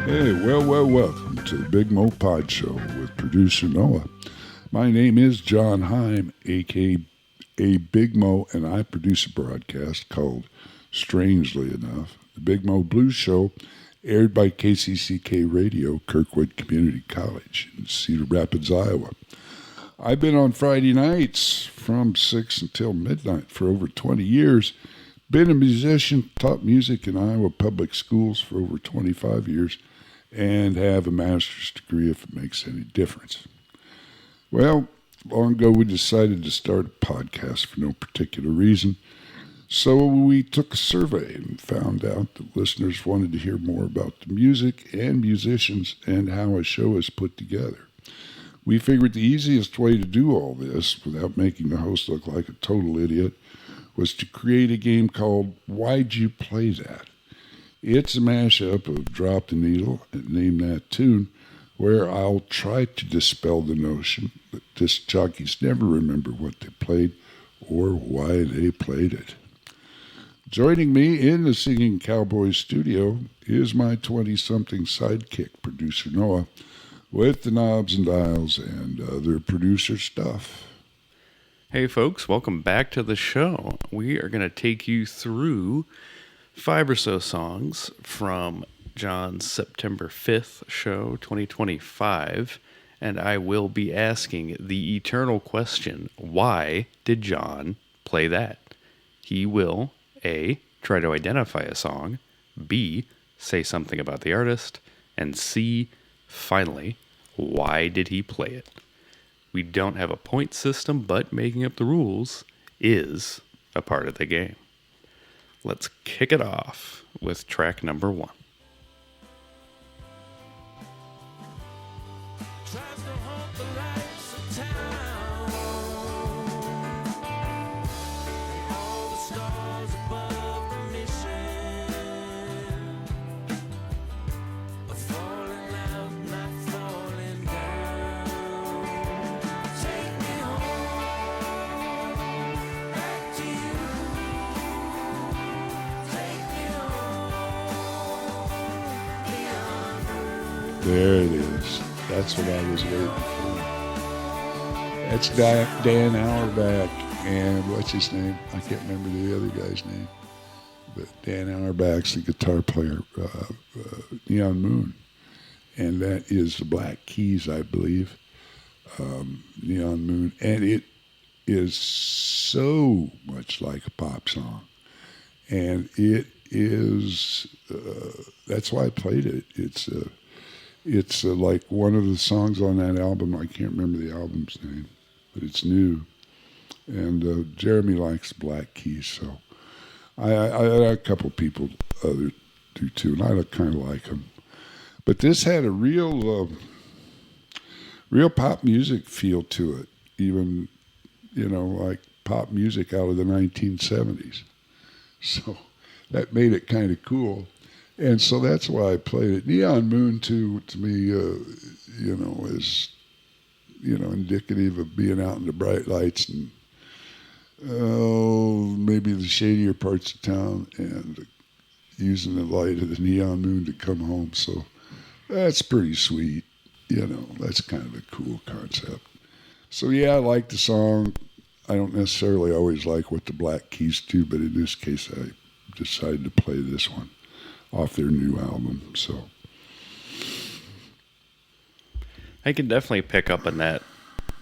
Hey, welcome to the Big Mo Pod Show with producer Noah. My name is John Heim, a.k.a. Big Mo, and I produce a broadcast called, strangely enough, the Big Mo Blues Show, aired by KCCK Radio, Kirkwood Community College in Cedar Rapids, Iowa. I've been on Friday nights from 6 until midnight for over 20 years. Been a musician, taught music in Iowa public schools for over 25 years, and have a master's degree if it makes any difference. Well, long ago we decided to start a podcast for no particular reason. So we took a survey and found out that listeners wanted to hear more about the music and musicians and how a show is put together. We figured the easiest way to do all this without making the host look like a total idiot was to create a game called Why'd You Play That? It's a mashup of Drop the Needle and Name That Tune, where I'll try to dispel the notion that disc jockeys never remember what they played or why they played it. Joining me in the Singing Cowboys studio is my 20-something sidekick, producer Noah, with the knobs and dials and other producer stuff. Hey folks, welcome back to the show. We are going to take you through 5 or so songs from John's September 5th show, 2025, and I will be asking the eternal question, why did John play that? He will, A, try to identify a song, B, say something about the artist, and C, finally, why did he play it? We don't have a point system, but making up the rules is a part of the game. Let's kick it off with track number 1. There it is. That's what I was waiting for. That's Dan Auerbach and what's his name? I can't remember the other guy's name. But Dan Auerbach's the guitar player, Neon Moon. And that is the Black Keys, I believe. Neon Moon. And it is so much like a pop song. And it is, that's why I played it. It's like one of the songs on that album. I can't remember the album's name, but it's new. And Jeremy likes Black Keys, so I a couple people other do too, and I kind of like them. But this had a real pop music feel to it, even like pop music out of the 1970s. So that made it kind of cool. And so that's why I played it. Neon Moon, too, to me, is, indicative of being out in the bright lights and, maybe the shadier parts of town and using the light of the neon moon to come home. So that's pretty sweet. That's kind of a cool concept. So, yeah, I like the song. I don't necessarily always like what the Black Keys do, but in this case, I decided to play this one off their new album. So I can definitely pick up on that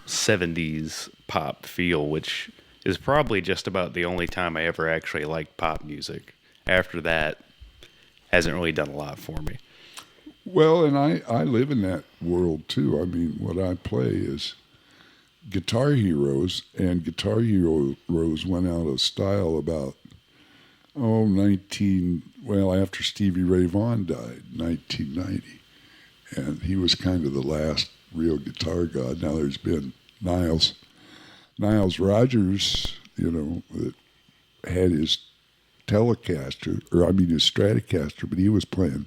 70s pop feel, which is probably just about the only time I ever actually liked pop music. After that, hasn't really done a lot for me. Well, and I live in that world too. I mean, what I play is Guitar Heroes, and Guitar Heroes went out of style about after Stevie Ray Vaughan died, 1990. And he was kind of the last real guitar god. Now there's been Niles Rodgers, that had his Telecaster, his Stratocaster, but he was playing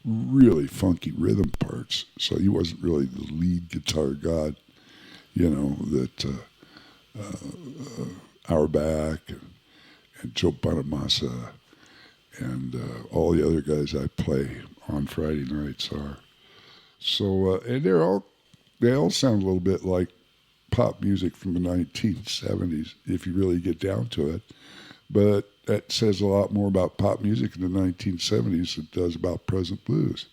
really funky rhythm parts. So he wasn't really the lead guitar god, that Auerbach and Joe Bonamassa and all the other guys I play on Friday nights are. So, and they all sound a little bit like pop music from the 1970s, if you really get down to it. But that says a lot more about pop music in the 1970s than it does about present blues.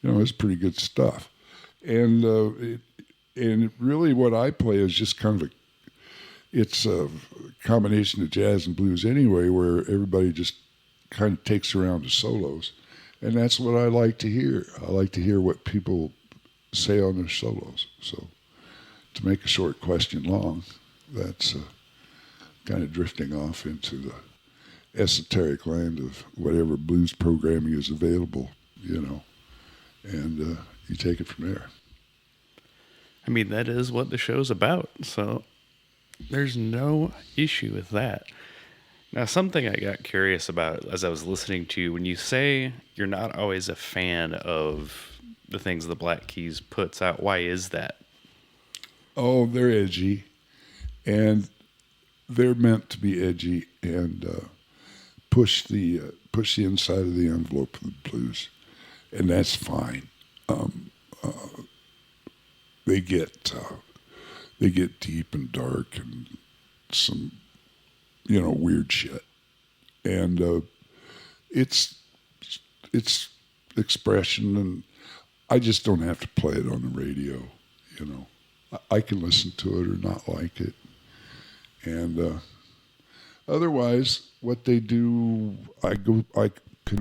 It's pretty good stuff. And really what I play is just kind of it's a combination of jazz and blues anyway, where everybody just kind of takes around the solos. And that's what I like to hear. I like to hear what people say on their solos. So to make a short question long, that's kind of drifting off into the esoteric land of whatever blues programming is available, and you take it from there. I mean, that is what the show's about, so there's no issue with that. Now, something I got curious about as I was listening to you, when you say you're not always a fan of the things the Black Keys puts out, why is that? Oh, they're edgy, and they're meant to be edgy and push the inside of the envelope of the blues, and that's fine. They get deep and dark and some weird shit, and it's expression, and I just don't have to play it on the radio. I can listen to it or not like it, and otherwise, what they do, I can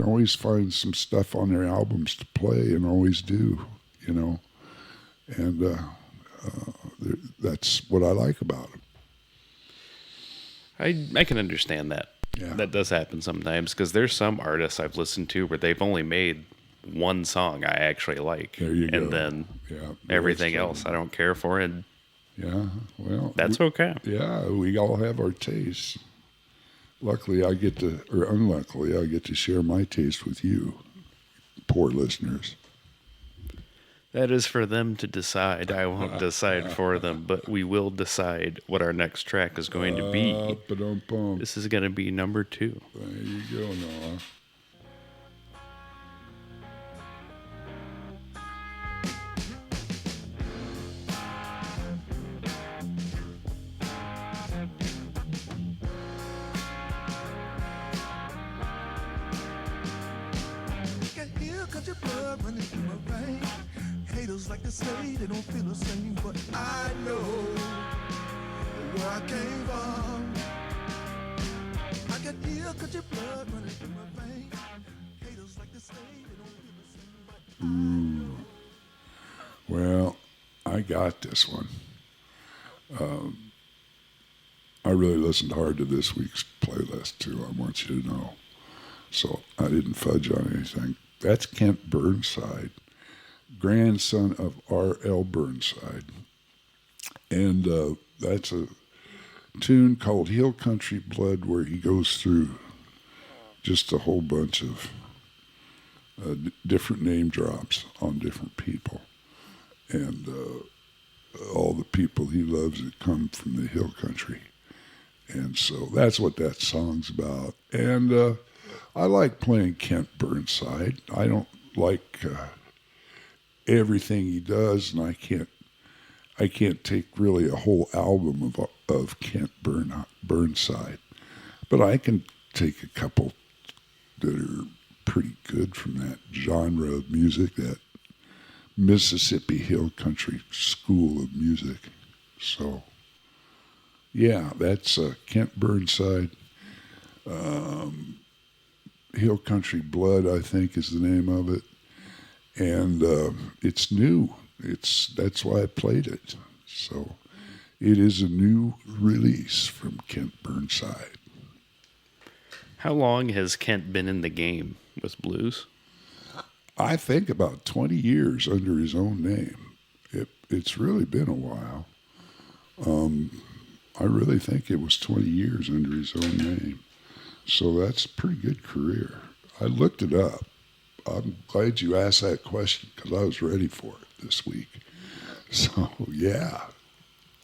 always find some stuff on their albums to play, and always do, and that's what I like about them. I can understand that. Yeah. That does happen sometimes, because there's some artists I've listened to where they've only made one song I actually like. There you go. And then everything else I don't care for, and that's okay. Yeah, we all have our tastes. Luckily, or unluckily, I get to share my taste with you, poor listeners. That is for them to decide. I won't decide for them, but we will decide what our next track is going to be. This is going to be number 2. There you go, Noah. Like to say they don't feel the same, but I know where I came from. I can hear 'cause your blood running through my veins. Haters like to say they don't feel the same, but Well, I got this one. I really listened hard to this week's playlist too, I want you to know. So I didn't fudge on anything. That's Kent Burnside, grandson of R.L. Burnside. And that's a tune called Hill Country Blood, where he goes through just a whole bunch of different name drops on different people. And all the people he loves that come from the hill country. And so that's what that song's about. And I like playing Kent Burnside. I don't like everything he does, and I can't take really a whole album of Kent Burnside, but I can take a couple that are pretty good from that genre of music, that Mississippi Hill Country School of Music. So, yeah, that's Kent Burnside. Hill Country Blood, I think, is the name of it. And it's new. That's why I played it. So it is a new release from Kent Burnside. How long has Kent been in the game with blues? I think about 20 years under his own name. It's really been a while. I really think it was 20 years under his own name. So that's a pretty good career. I looked it up. I'm glad you asked that question, because I was ready for it this week. So, yeah,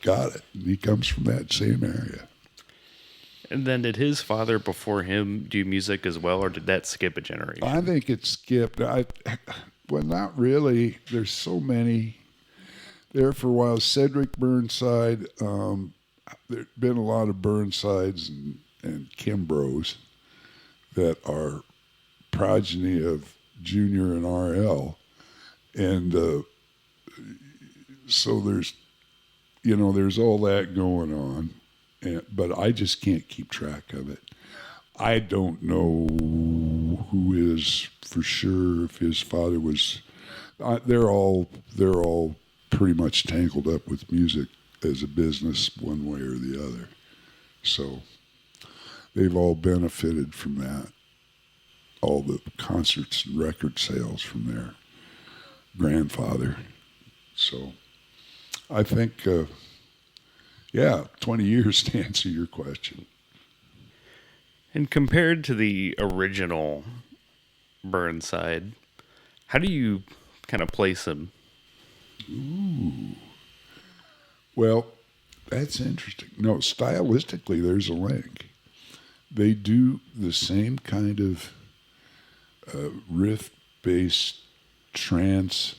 got it. And he comes from that same area. And then did his father before him do music as well, or did that skip a generation? I think it skipped. Well, not really. There's so many. There for a while, Cedric Burnside. There's been a lot of Burnsides and Kimbros that are progeny of Junior and RL. And so there's all that going on. But I just can't keep track of it. I don't know who is for sure if his father was. They're all pretty much tangled up with music as a business one way or the other. So they've all benefited from that. All the concerts and record sales from their grandfather. So I think. 20 years to answer your question. And compared to the original Burnside, how do you kind of place them? Ooh. Well, that's interesting. No, stylistically, there's a link. They do the same kind of riff-based trance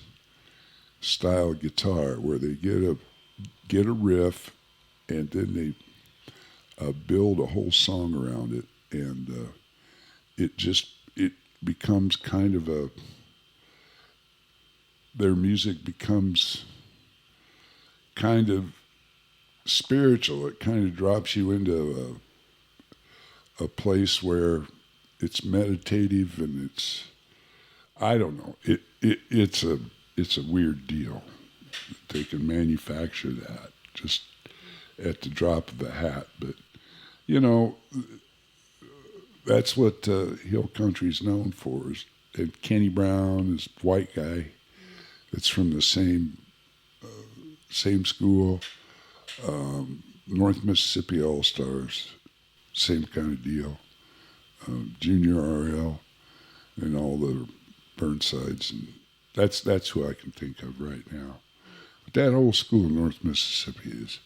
style guitar where they get a riff and then they build a whole song around it, and it becomes kind of their music becomes kind of spiritual. It kind of drops you into a place where it's meditative and I don't know. It's a weird deal. They can manufacture that just at the drop of a hat, but that's what Hill Country's known for. And Kenny Brown is a white guy that's from the same school. North Mississippi All Stars, same kind of deal. Junior RL and all the Burnsides, and that's who I can think of right now. But that old school in North Mississippi is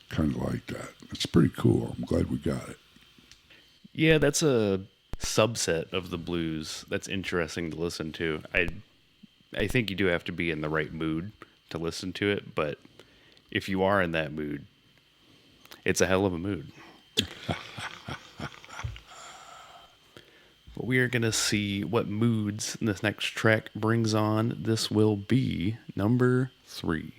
kind of like that. It's pretty cool. I'm glad we got it. Yeah, that's a subset of the blues that's interesting to listen to. I think you do have to be in the right mood to listen to it, but if you are in that mood, it's a hell of a mood. But we are going to see what moods this next track brings on. This will be number 3.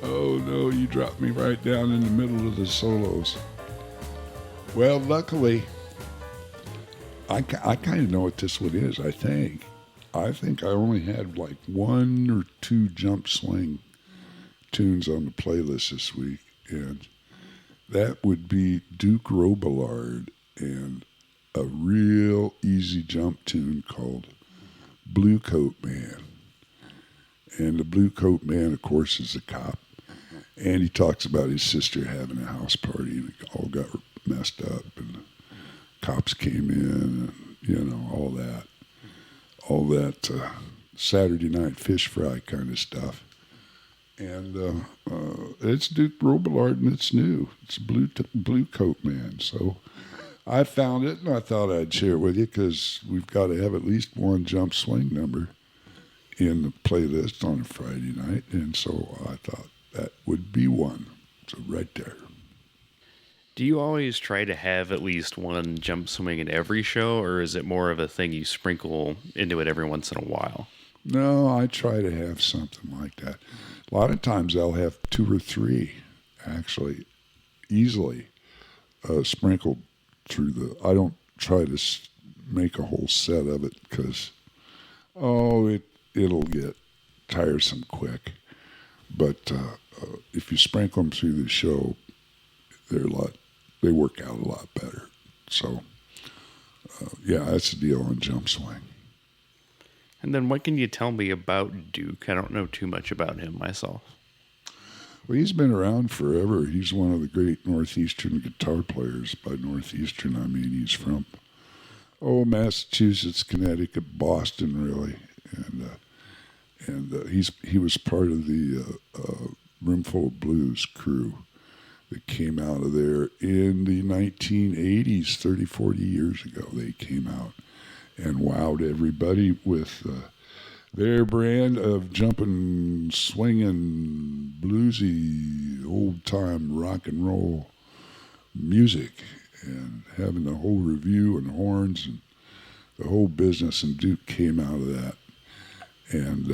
Oh no, you dropped me right down in the middle of the solos. Well, luckily, I kind of know what this one is, I think. I only had like 1 or 2 jump swing tunes on the playlist this week, and that would be Duke Robillard and a real easy jump tune called Blue Coat Man. And the Blue Coat Man, of course, is a cop. And he talks about his sister having a house party and it all got messed up and the cops came in and, all that Saturday night fish fry kind of stuff. And it's Duke Robillard and it's new. It's Blue Coat Man. So I found it and I thought I'd share it with you because we've got to have at least one jump swing number in the playlist on a Friday night. And so I thought that would be one. So right there. Do you always try to have at least one jump swing in every show, or is it more of a thing you sprinkle into it every once in a while? No, I try to have something like that. A lot of times I'll have 2 or 3, actually, easily sprinkled through I don't try to make a whole set of it because, it'll get tiresome quick. But if you sprinkle them through the show, they work out a lot better. So, that's the deal on jump swing. And then what can you tell me about Duke? I don't know too much about him myself. Well, he's been around forever. He's one of the great Northeastern guitar players. By Northeastern, I mean he's from, Massachusetts, Connecticut, Boston, really. And he was part of the Roomful of Blues crew that came out of there in the 1980s, 30, 40 years ago. They came out and wowed everybody with their brand of jumping, swinging, bluesy, old-time rock and roll music, and having the whole review and horns and the whole business. And Duke came out of that and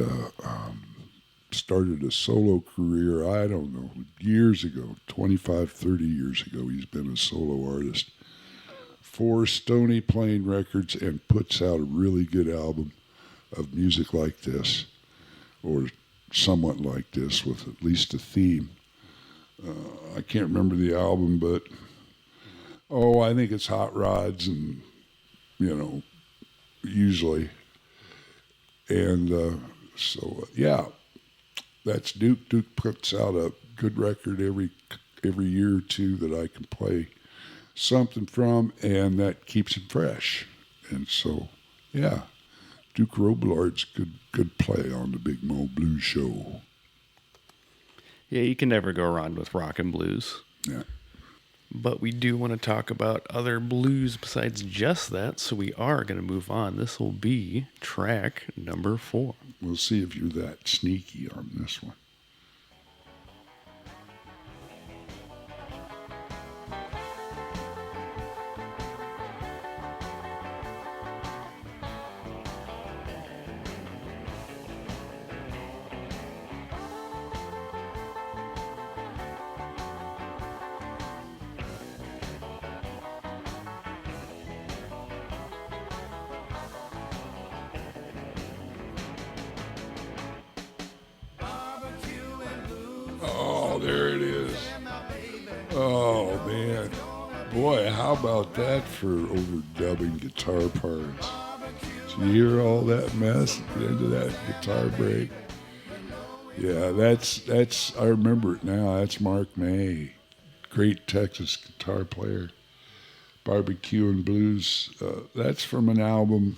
started a solo career, I don't know, years ago, 25, 30 years ago. He's been a solo artist for Stony Plain Records and puts out a really good album of music like this, or somewhat like this, with at least a theme. I can't remember the album, but I think it's Hot Rods, and usually. And yeah, that's Duke. Duke puts out a good record every year or two that I can play something from, and that keeps him fresh. And so, yeah, Duke Robillard's good play on the Big Mo Blues Show. Yeah, you can never go wrong with rock and blues. Yeah. But we do want to talk about other blues besides just that, so we are going to move on. This will be track number 4. We'll see if you're that sneaky on this one. Oh, there it is. Oh, man. Boy, how about that for overdubbing guitar parts? Did you hear all that mess at the end of that guitar break? Yeah, that's I remember it now. That's Mark May, great Texas guitar player. BBQ and Blues. That's from an album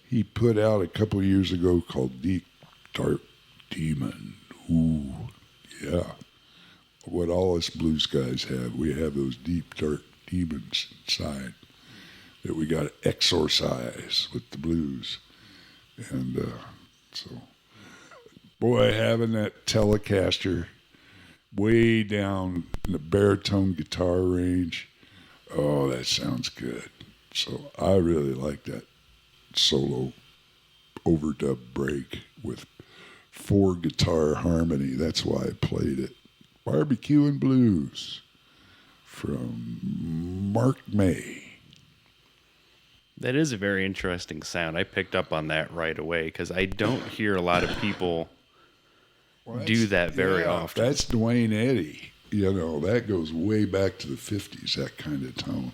he put out a couple of years ago called Deep Dark Demon. Ooh, yeah. What all us blues guys have. We have those deep, dark demons inside that we got to exorcise with the blues. And so, boy, having that Telecaster way down in the baritone guitar range, oh, that sounds good. So I really like that solo overdub break with 4 guitar harmony. That's why I played it. BBQ and Blues from Mark May. That is a very interesting sound. I picked up on that right away because I don't hear a lot of people do that very often. That's Dwayne Eddy. That goes way back to the 50s, that kind of tone.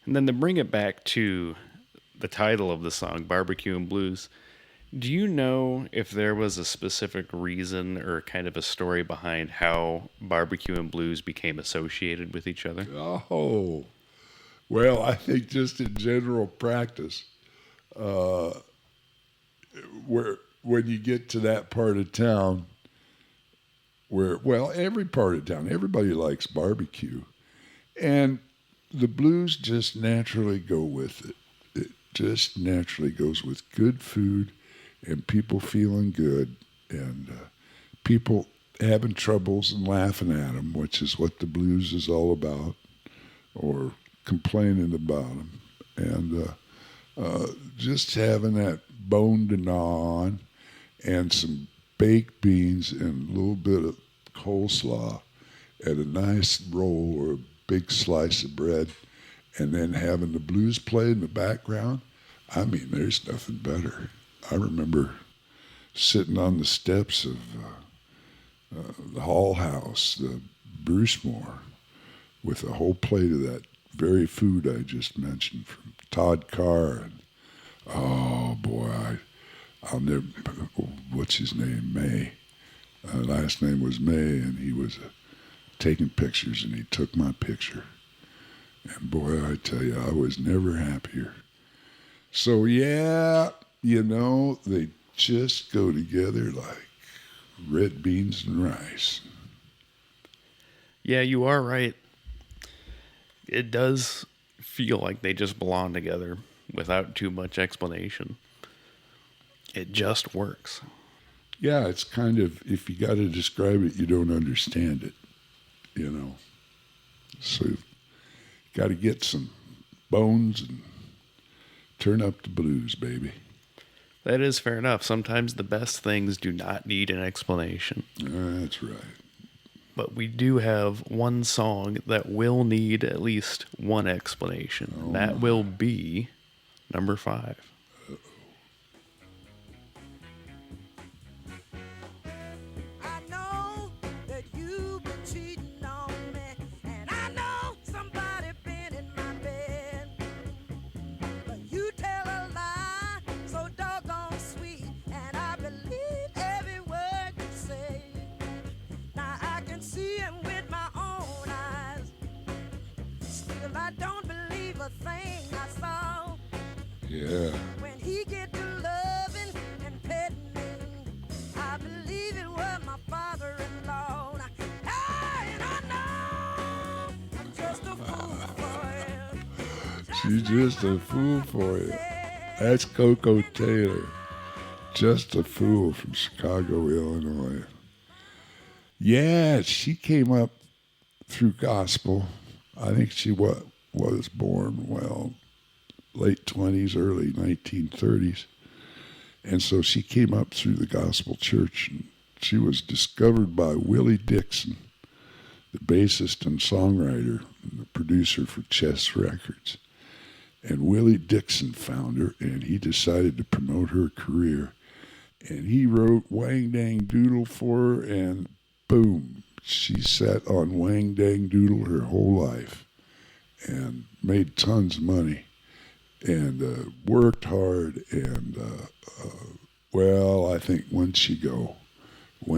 And then to bring it back to the title of the song, BBQ and Blues, do you know if there was a specific reason or kind of a story behind how BBQ and Blues became associated with each other? Oh, well, I think just in general practice, where when you get to that part of town, every part of town, everybody likes barbecue, and the blues just naturally go with it. It just naturally goes with good food and people feeling good, and people having troubles and laughing at them, which is what the blues is all about, or complaining about them, and just having that bone to gnaw on, and some baked beans and a little bit of coleslaw, and a nice roll or a big slice of bread, and then having the blues play in the background. I mean, there's nothing better. I remember sitting on the steps of the Hall House, the Brucemore, with a whole plate of that very food I just mentioned from Todd Carr and Oh boy, I'll never. What's his name? May. Last name was May, and he was taking pictures, and he took my picture. And boy, I tell you, I was never happier. So yeah, they just go together like red beans and rice. Yeah, you are right. It does feel like they just belong together without too much explanation. It just works. Yeah, it's kind of, if you got to describe it, you don't understand it, So you got to get some bones and turn up the blues, baby. That is fair enough. Sometimes the best things do not need an explanation. That's right. But we do have one song that will need at least one explanation. Oh, that will be number 5. I know that you've been cheating on me, and I know somebody been in my bed. But you tell a lie so doggone sweet, and I believe every word you say. Now I can see him with my own eyes. Still I don't believe a thing I saw. Yeah. When he get to loving and petting me, I believe it was my father-in-law. Hey, and I know I'm just a fool for you. She's just a fool for you. That's Koko Taylor. Just a fool from Chicago, Illinois. Yeah, she came up through gospel. I think she was born, late 20s, early 1930s. And so she came up through the gospel church, and she was discovered by Willie Dixon, the bassist and songwriter and the producer for Chess Records. And Willie Dixon found her, and he decided to promote her career. And he wrote Wang Dang Doodle for her, and boom, she sat on Wang Dang Doodle her whole life and made tons of money and worked hard. And, I think when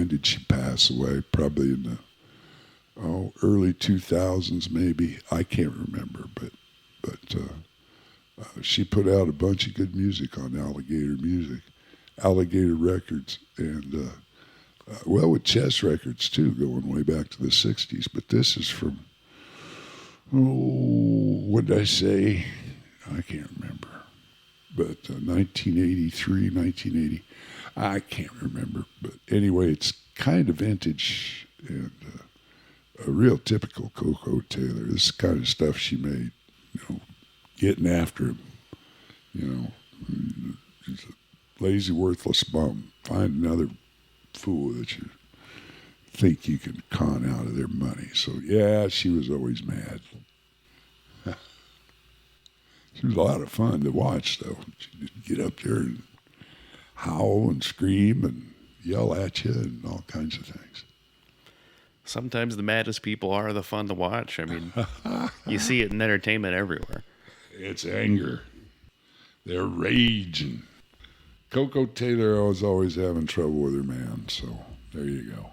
did she pass away? Probably in the early 2000s, maybe. I can't remember, but she put out a bunch of good music on Alligator Records, and with Chess Records too, going way back to the 60s. But this is from, what did I say? I can't remember. But 1983, 1980, I can't remember. But anyway, it's kind of vintage and a real typical Koko Taylor. This is the kind of stuff she made, getting after him, She's a lazy, worthless bum. Find another fool that you think you can con out of their money. So, yeah, she was always mad. She was a lot of fun to watch, though. She'd get up there and howl and scream and yell at you and all kinds of things. Sometimes the maddest people are the fun to watch. I mean, you see it in entertainment everywhere. It's anger. They're raging. Koko Taylor was always having trouble with her man, so there you go.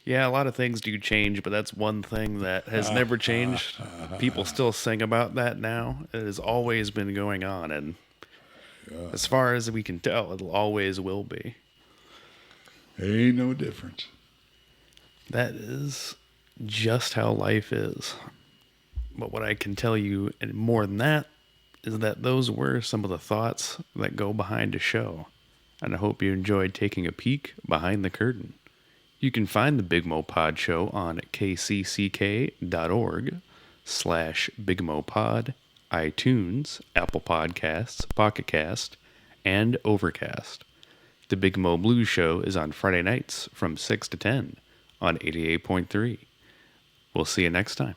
Yeah, a lot of things do change, but that's one thing that has never changed. People still sing about that now. It has always been going on, and as far as we can tell, it always will be. Ain't no difference. That is just how life is. But what I can tell you, and more than that, is that those were some of the thoughts that go behind a show. And I hope you enjoyed taking a peek behind the curtain. You can find the Big Mo Pod Show on kcck.org/BigMoPod, iTunes, Apple Podcasts, Pocket Cast, and Overcast. The Big Mo Blues Show is on Friday nights from 6 to 10 on 88.3. We'll see you next time.